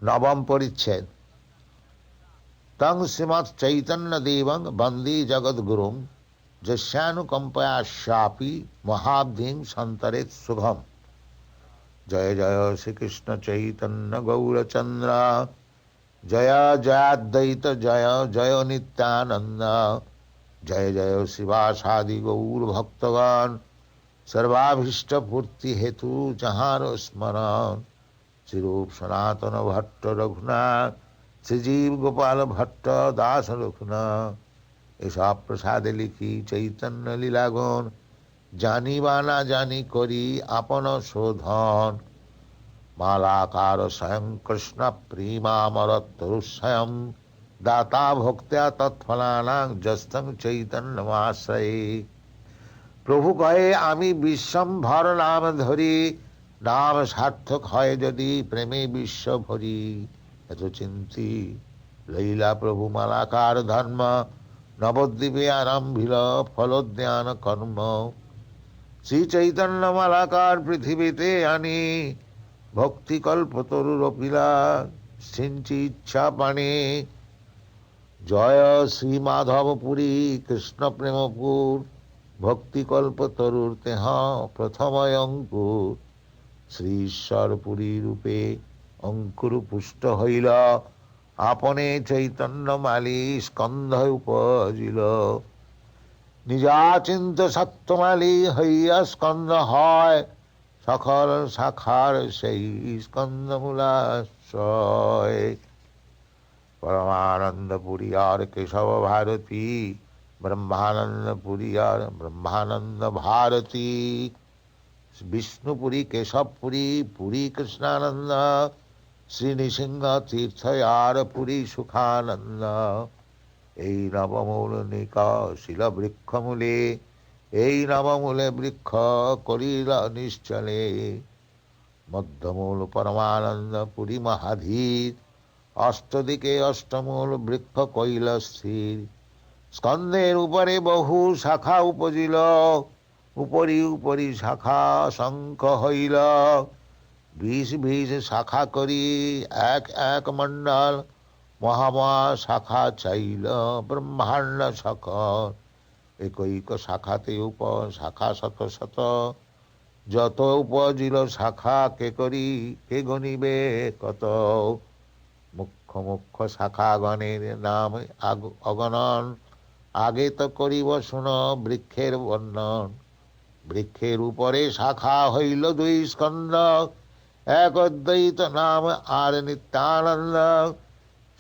नवम परिच्छेद। तंग श्रीमत् चैतन्य देवं वंदे जगद्गुरुं जस्यानुकंपया शापि महाब्धिं संतरेत् शुभम। जय जय श्री कृष्ण चैतन्य गौरचंद्र जय जयाद्वैत जय जय नित्यानंद। जय जय शिवासादि गौर भक्तगण सर्वाभीष्ट पूर्ति हेतु जहाँ स्मरण। श्रीरूप सनातन भट्ट रघुनाथ श्रीजीव गोपाल भट्ट दास रघुनाथ। ऐसा प्रसाद लिखी चैतन्य लीला गुण जानी बाना जानी करी आपन शोधन। मालाकार स्वयं कृष्ण प्रेमामरतरुस्वयं दाता भोक्त्या तत्फलानां जस्तং चैतन्यमाश्रये। प्रभु कहे आमी विश्वम्भर नाम धरी नाम सार्थक है यदि प्रेमे विश्व भरी। এত চিন্তি লইলা প্রভু মালাকার ধর্ম নবদ্বীপে আরম্ভিল ফলোদ্যান কর্ম। শ্রী চৈতন্য মালাকার পৃথিবীতে আনি ভক্তি কল্পতরু রপিলা সিঞ্চি ইচ্ছা পানে। জয় শ্রী মাধবপুরী কৃষ্ণ প্রেমপুর ভক্তি কল্পতরুর তেহ প্রথম অঙ্কুর। শ্রী ঈশ্বরপুরী রূপে অঙ্কুর পুষ্ট হইল আপনে চৈতন্য মালি স্কন্ধ উপজিল। নিজাচিন্ত সত্যমালি হইয়া স্কন্ধ হয় সকল শাখার সেই স্কন্ধমূলাশ্রয়। পরমানন্দ পুরী আর কেশব ভারতী ব্রহ্মানন্দ পুরী আর ব্রহ্মানন্দ ভারতী। বিষ্ণুপুরী কেশবপুরী পুরী কৃষ্ণানন্দ শ্রী নৃসিংহ তীর্থয়ার পুরী সুখানন্দ। এই নবমূলনিক শিল বৃক্ষমূলে এই নবমূলে বৃক্ষ করিল নিশ্চলে। মধ্যমূল পরমানন্দ পুরী মহাধীর অষ্টদিকে অষ্টমূল বৃক্ষ কইল স্থির। স্কন্ধের উপরে বহু শাখা উপজিল উপরি উপরি শাখা শঙ্খ হইল। 20 শাখা করি এক এক মণ্ডল মহামহা শাখা চাইল ব্রহ্মাণ্ড সকল। একৈক শাখাতে উপ শাখা শত শত যত উপজিল শাখা কে করি কে গণিবে কত। মুখ্য মুখ্য শাখা গণের নাম অগণন আগে তো করিব শুন বৃক্ষের বর্ণন। বৃক্ষের উপরে শাখা হইল 2 স্কন্ধ এক অদ্বৈত নাম আর নিত্যানন্দ।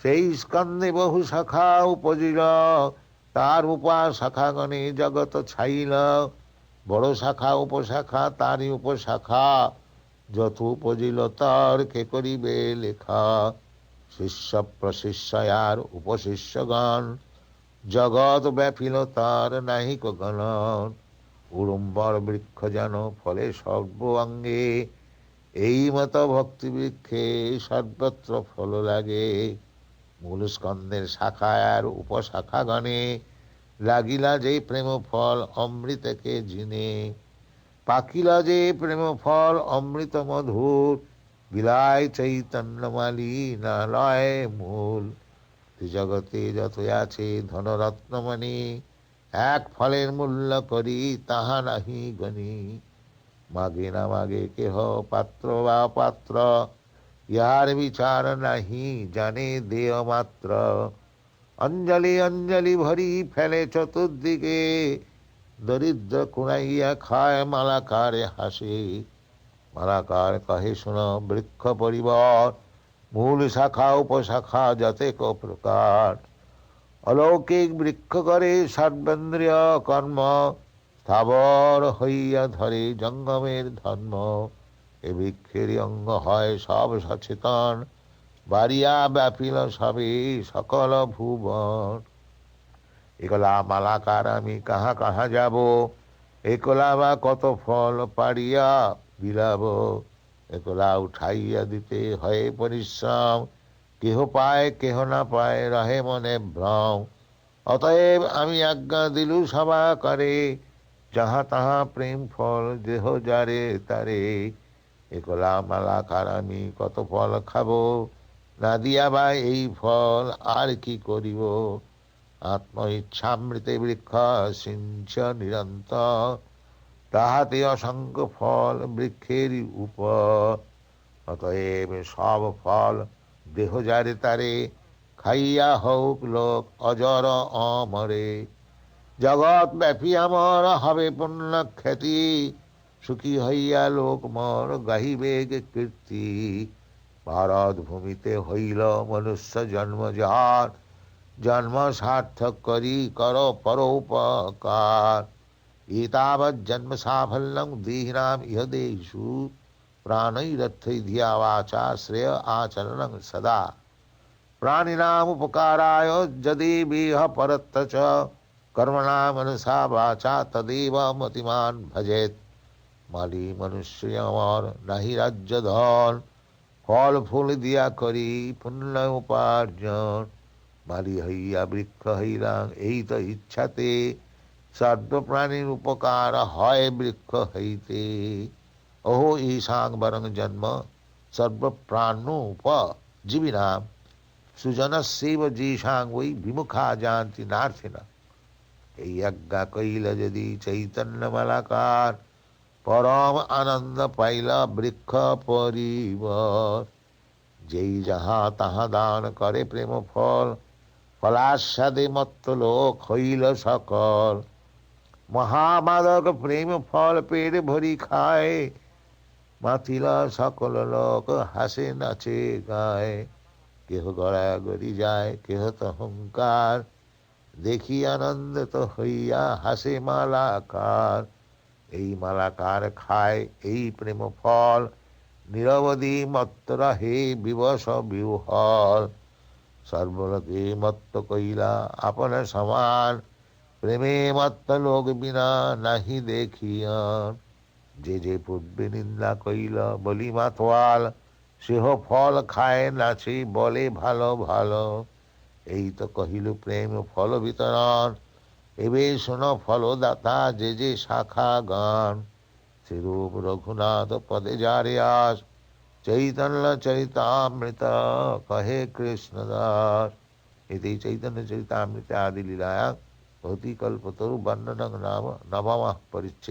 সেই স্কন্ধে বহু শাখা উপজিল তার উপা শাখাগণে জগৎ ছাইল। বড় শাখা উপশাখা তারই উপশাখা যত উপজিল তার কে করিবে লেখা। শিষ্য প্রশিষ্যার উপশিষ্যগণ জগৎ ব্যাপিল তার নাহিক গণন। উড়ম্বর বৃক্ষ যেন ফলে সর্ব অঙ্গে এই মত ভক্তি বৃক্ষে সর্বত্র ফল লাগে। মূল স্কন্ধের শাখা আর উপশাখা গণে লাগিলা যে প্রেম ফল অমৃতকে জিনে। পাকিলা যে প্রেম ফল অমৃত মধুর বিলায় চৈতন্যমালী না লয় মূল। জগতে যত আছে ধনরত্নমণি এক ফলের মূল্য করি তাহা নাহি গণি। মাগে না মাগে কেহ পাত্র বা পাত্র ইহার বিচার নাহি জানে দেয় মাত্র। অঞ্জলি অঞ্জলি ভরি ফেলে চতুর্দিকে দরিদ্র কুড়াইয়া খায় মালাকারে হাসে। মালাকার কহে শুন বৃক্ষ পরিবর মূল শাখা উপশাখা যতেক প্রকার। অলৌকিক বৃক্ষ করে সর্বেন্দ্রিয় কর্ম স্থাবর হইয়া ধরে জঙ্গমের ধর্ম। এ বৃক্ষেরই অঙ্গ হয় সব সচেতন বাড়িয়া ব্যাপিল সবে সকল ভুবন। একলা মালাকার আমি কাহা কাহা যাব একলা বা কত ফল পাড়িয়া বিলাব। একলা উঠাইয়া দিতে হয় পরিশ্রম কেহ পায় কেহ না পায় রহে মনে ভ্রম। অতএব আমি আজ্ঞা দিলু সভা করে যাহা তাহা প্রেম ফল দেহ যারে তারে। একলা মালাকার আমি কত ফল খাবো না দিয়া বা এই ফল আর কি করিব। আত্ম ইচ্ছামৃতে বৃক্ষ সিঞ্চ নিরন্তর, তাহাতে অসংখ্য ফল বৃক্ষেরই উপর। অতএব সব ফল দেহ যারে তারে, খাইয়া হোক লোক অজর অমরে। জগৎ ব্যাপী আমার হবে পুণ্য খ্যাতি, সুখী হইয়া লোক মর গাহিবে কীর্তি। ভারত ভূমিতে হইল মনুষ্য জন্ম যার, জন্ম সার্থক করি কর পরোপকার। एतावत् जन्म साफल्यं देहिनाम इह देहेषु, प्राणैरर्थै धिया वाचा श्रेय आचरणं सदा। प्राणिनाम उपकाराय यदेवेह परत्र च, कर्मणा मनसा वाचा तदेव मतिमान भजेत। মালি মনুষ্য আমার নাহি রাজ্য ধন, ফল ফুল দিয়া করি পুণ্য উপার্জন। মালি হইয়া বৃক্ষ হইলাম এই তো ইচ্ছাতে, সর্বপ্রাণীর উপকার হয় বৃক্ষ হইতে। অহো ঈশাং বরং জন্ম সর্বপ্রাণোপজীবিনাম, সুজনস্যৈব যেষাং ওই বিমুখা যান্তি নার্থিনা। এই আজ্ঞা কইল যদি চৈতন্য মালাকার, পরম আনন্দ পাইল বৃক্ষ পরিবর। যেই যাহা তাহা দান করে প্রেম ফল, ফলাস্বাদে মত্ত লোক হইল সকল। মহামাদক প্রেম ফল পেট ভরি খায়, মাতিল সকল লোক হাসে নাচে গায়। কেহ গড়াগড়ি যায় কেহ অহংকার, দেখি আনন্দিত হইয়া হাসে মালাকার। এই মালাকার খায় এই প্রেম ফল, নিরবধি মত্ত রহে বিবশ বিহ্বল। সর্বলোকে মত্ত কইলা আপন সমান, প্রেমে মত্ত লোক বিনা নাহি দেখিয়ান। যে যে পূর্বে নিন্দা কইল বলি মাতোয়াল, সেহ ফল খায় নাচে বলে ভালো ভালো। এই তো কহিল প্রেম ফল বিতরণ, এবে শোন ফলদাতা যে যে শাখা গান। শ্রীরূপ রঘুনাথ পদে যারে আস, চৈতন্য চরিতামৃত কহে কৃষ্ণদাস। এতে চৈতন্য চরিতামৃতে আদি লীলায়া ভৌতি কল্পতরু বর্ণনং নাম নবমঃ পরিচ্ছেদ।